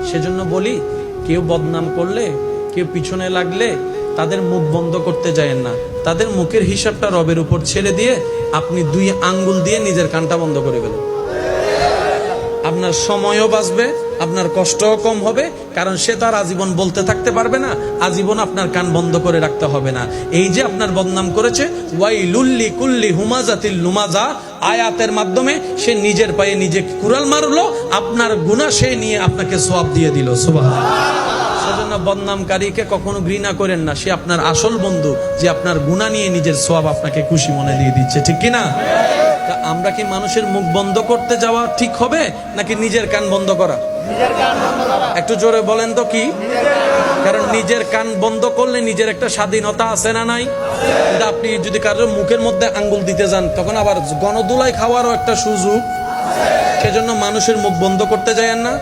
সেজন্য বলি, কেউ বদনাম করলে, কেউ পিছনে লাগলে তাদের মুখ বন্ধ করতে যায়েন না। তাদের মুখের হিসাবটা রবের উপর ছেড়ে দিয়ে আপনি 2 আঙ্গুল দিয়ে নিজের কানটা বন্ধ করে ফেলেন। আপনার সময়ও বাঁচবে, আপনার কষ্টও কম হবে, কারণ সে তার আজীবন বলতে থাকতে পারবে না, আজীবন আপনার কান বন্ধ করে রাখতে হবে না। এই যে আপনার বদনাম করেছে, ওয়াইলুল্লি কুল্লি হুমাজাতিল লুমাজা, আয়াতের মাধ্যমে সে নিজের পায়ে নিজে কুড়াল মারলো, আপনার গুনাহ সে নিয়ে আপনাকে সওয়াব দিয়ে দিল। সুবহানাল্লাহ। সেজন্য বদনামকারীকে কখনো ঘৃণা করেন না, সে আপনার আসল বন্ধু, যে আপনার গুনাহ নিয়ে নিজের সওয়াব আপনাকে খুশি মনে দিয়ে দিচ্ছে, ঠিক কিনা? তা আমরা কি মানুষের মুখ বন্ধ করতে যাওয়া ঠিক হবে, নাকি নিজের কান বন্ধ করা? একটু জোরে বলেন তো কি? কারণ নিজের কান বন্ধ করলে নিজের একটা স্বাধীনতা আছে না নাই? কিন্তু আপনি যদি কারোর মুখের মধ্যে আঙ্গুল দিতে যান, তখন আবার গণদুলাই খাওয়ারও একটা সুযোগ। সেজন্য মানুষের মুখ বন্ধ করতে যায়েন না।